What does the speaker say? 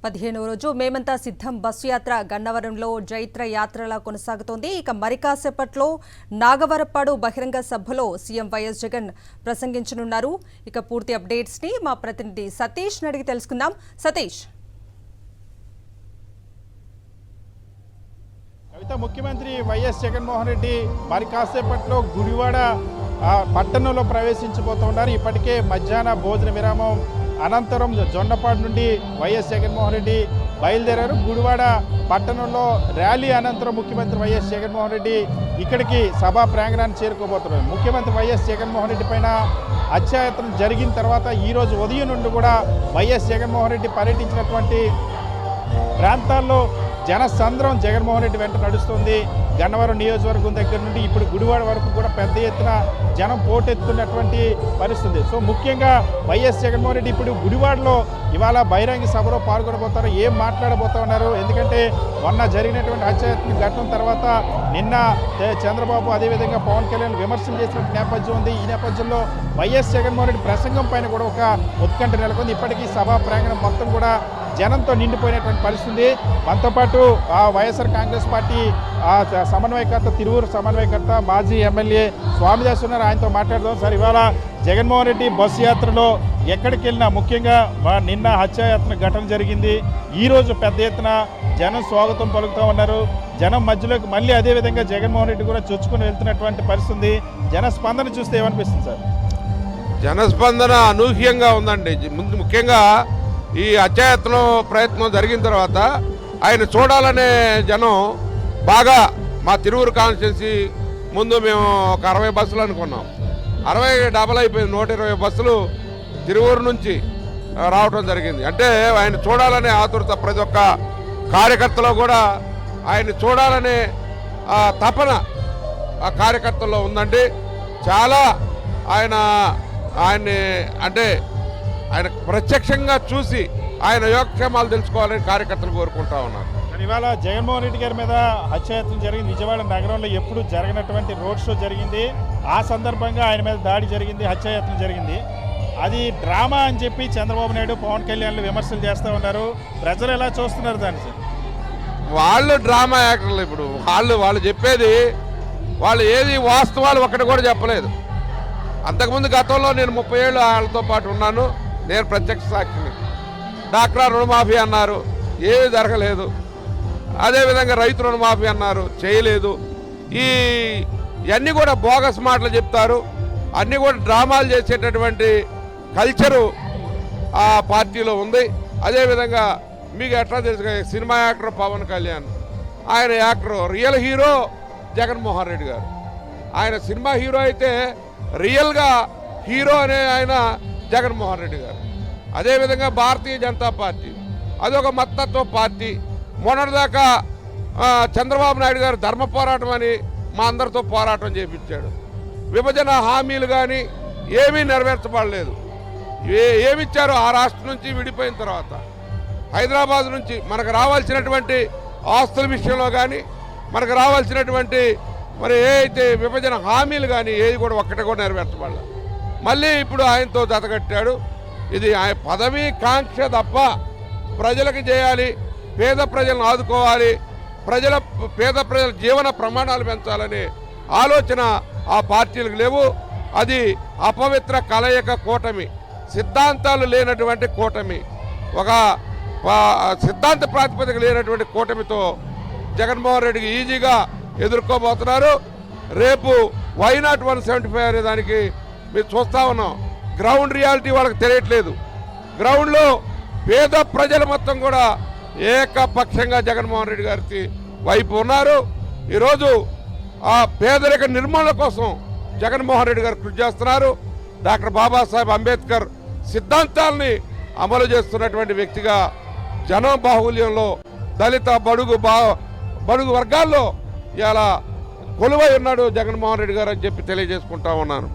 15వ రోజు మేమంతా సిద్ధం బస్సు యాత్ర గన్నవరంలో జైత్ర యాత్రలా కొనసాగుతోంది. ఇక మరికాసేపట్లో నాగవరప్పాడు బహిరంగ సభలో సీఎం వైఎస్ జగన్ ప్రసంగించనున్నారు. ఇక పూర్తి అప్డేట్స్ ని మా ప్రతినిధి సతీష్ అడిగి తెలుసుకుందాం. సతీష్, ముఖ్యమంత్రి వైఎస్ జగన్మోహన్ రెడ్డి మరి కాసేపట్లో గుడివాడ పట్టణంలో ప్రవేశించబోతున్నారు. ఇప్పటికే మధ్యాహ్న భోజన విరామం అనంతరం జొన్నపాడు నుండి వైఎస్ జగన్మోహన్ రెడ్డి బయలుదేరారు. గుడివాడ పట్టణంలో ర్యాలీ అనంతరం ముఖ్యమంత్రి వైఎస్ జగన్మోహన్ రెడ్డి ఇక్కడికి సభా ప్రాంగణాన్ని చేరుకోబోతున్నారు. ముఖ్యమంత్రి వైఎస్ జగన్మోహన్ రెడ్డి పైన హత్యాయత్నం జరిగిన తర్వాత ఈరోజు ఉదయం నుండి కూడా వైఎస్ జగన్మోహన్ రెడ్డి పర్యటించినటువంటి ప్రాంతాల్లో జనసంద్రం జగన్మోహన్ రెడ్డి వెంట నడుస్తుంది. గన్నవరం నియోజకవర్గం దగ్గర నుండి ఇప్పుడు గుడివాడ వరకు కూడా పెద్ద ఎత్తున జనం పోటెత్తున్నటువంటి పరిస్థితి. సో ముఖ్యంగా వైఎస్ జగన్మోహన్ రెడ్డి ఇప్పుడు గుడివాడలో ఇవాళ బహిరంగ సభలో పాల్గొనబోతారు. ఏం మాట్లాడబోతా ఉన్నారు? ఎందుకంటే మొన్న జరిగినటువంటి హత్యాయత్నం ఘటన తర్వాత నిన్న చంద్రబాబు అదేవిధంగా పవన్ కళ్యాణ్ విమర్శలు చేసిన నేపథ్యం ఉంది. ఈ నేపథ్యంలో వైఎస్ జగన్మోహన్ రెడ్డి ప్రసంగం పైన కూడా ఒక ఉత్కంఠ నెలకొంది. ఇప్పటికీ సభా ప్రాంగణం మొత్తం కూడా జనంతో నిండిపోయినటువంటి పరిస్థితి. మనతో పాటు వైఎస్ఆర్ కాంగ్రెస్ పార్టీ సమన్వయకర్త, తిరువురు సమన్వయకర్త, మాజీ ఎమ్మెల్యే స్వామిదాస్ ఉన్నారు. ఆయనతో మాట్లాడదాం. సార్, ఇవాళ జగన్మోహన్ రెడ్డి బస్సు యాత్రలో ఎక్కడికి వెళ్ళినా ముఖ్యంగా నిన్న హత్యాయత్న ఘటన జరిగింది. ఈరోజు పెద్ద ఎత్తున జనం స్వాగతం పలుకుతూ ఉన్నారు. జనం మధ్యలోకి మళ్ళీ అదేవిధంగా జగన్మోహన్ రెడ్డి కూడా చొచ్చుకొని వెళ్తున్నటువంటి పరిస్థితి. జనస్పందన చూస్తే ఏమనిపిస్తుంది సార్? జనస్పందన అనూహ్యంగా ఉందండి. ముఖ్యంగా ఈ హత్యాయత్నం ప్రయత్నం జరిగిన తర్వాత ఆయన చూడాలనే జనం బాగా మా తిరువురు కాన్స్టిట్యున్సీ ముందు మేము ఒక 60 బస్సులు అనుకున్నాం. 60 డబల్ అయిపోయింది. 120 బస్సులు తిరువురు నుంచి రావడం జరిగింది. అంటే ఆయన చూడాలనే ఆతురత ప్రతి ఒక్క కార్యకర్తలో కూడా ఆయన చూడాలనే తపన ఆ కార్యకర్తల్లో ఉందండి. చాలా ఆయన్ని అంటే ఆయన ప్రత్యక్షంగా చూసి ఆయన యోగక్షేమాలు తెలుసుకోవాలని కార్యకర్తలు కోరుకుంటా ఉన్నారు. ఇవాళ జగన్మోహన్ రెడ్డి గారి మీద హత్యాయత్నం జరిగింది. విజయవాడ నగరంలో ఎప్పుడు జరగనటువంటి రోడ్ షో జరిగింది. ఆ సందర్భంగా ఆయన మీద దాడి జరిగింది, హత్యాయత్నం జరిగింది. అది డ్రామా అని చెప్పి చంద్రబాబు నాయుడు, పవన్ కళ్యాణ్లు విమర్శలు చేస్తూ ఉన్నారు. ప్రజలు ఎలా చూస్తున్నారు దాన్ని సార్? వాళ్ళు డ్రామా యాక్టర్లు. ఇప్పుడు వాళ్ళు చెప్పేది వాళ్ళు ఏది వాస్తవాలు ఒక్కటి కూడా చెప్పలేదు. అంతకుముందు గతంలో నేను 30 ఏళ్ళు వాళ్ళతో పాటు ఉన్నాను. నేను ప్రత్యక్ష సాక్షిని. డాక్టర్ రుణమాఫీ అన్నారు, ఏమీ జరగలేదు. అదేవిధంగా రైతు రుణమాఫీ అన్నారు, చేయలేదు. ఇవన్నీ కూడా బోగస్ మాటలు చెప్తారు. అన్నీ కూడా డ్రామాలు చేసేటటువంటి కల్చరు ఆ పార్టీలో ఉంది. అదేవిధంగా మీకు ఎట్లా తెలుసు, సినిమా యాక్టర్ పవన్ కళ్యాణ్, ఆయన actor, real hero Jaganmohan Reddy గారు. ఆయన సినిమా హీరో అయితే రియల్గా హీరో అనే ఆయన జగన్మోహన్ రెడ్డి గారు. అదేవిధంగా భారతీయ జనతా పార్టీ అదొక మతత్వ పార్టీ. మొన్నటిదాకా చంద్రబాబు నాయుడు గారు ధర్మ పోరాటం అని మా అందరితో పోరాటం చేపించాడు. విభజన హామీలు కానీ ఏమీ నెరవేర్చబడలేదు. ఏమిచ్చారో ఆ రాష్ట్రం నుంచి విడిపోయిన తర్వాత హైదరాబాద్ నుంచి మనకు రావాల్సినటువంటి ఆస్తుల విషయంలో కానీ మనకు రావాల్సినటువంటి మరి ఏ అయితే విభజన హామీలు కానీ ఏది కూడా ఒక్కటి కూడా నెరవేర్చబడలేదు. మళ్ళీ ఇప్పుడు ఆయనతో జతకట్టాడు. ఇది ఆయన పదవీ కాంక్ష తప్ప ప్రజలకు చేయాలి, పేద ప్రజలను ఆదుకోవాలి, పేద ప్రజల జీవన ప్రమాణాలు పెంచాలనే ఆలోచన ఆ పార్టీలకు లేవు. అది అపవిత్ర కలయిక కూటమి, సిద్ధాంతాలు లేనటువంటి కూటమి, ఒక సిద్ధాంత ప్రాతిపదిక లేనటువంటి కూటమితో జగన్మోహన్ రెడ్డికి ఈజీగా ఎదుర్కోబోతున్నారు. రేపు వైనాట్ 175 అనే దానికి మీరు చూస్తూ ఉన్నాం. గ్రౌండ్ రియాలిటీ వాళ్ళకి తెలియట్లేదు. గ్రౌండ్లో పేద ప్రజలు మొత్తం కూడా ఏకపక్షంగా జగన్మోహన్ రెడ్డి గారికి వైపు ఉన్నారు. ఈరోజు ఆ పేదరిక నిర్మూలన కోసం జగన్మోహన్ రెడ్డి గారు కృషి చేస్తున్నారు. డాక్టర్ బాబాసాహెబ్ అంబేద్కర్ సిద్ధాంతాలని అమలు చేస్తున్నటువంటి వ్యక్తిగా జనం బాహుల్యంలో దళిత బడుగు వర్గాల్లో ఇలా కొలువై ఉన్నాడు జగన్మోహన్ రెడ్డి గారు అని చెప్పి తెలియజేసుకుంటా ఉన్నాను.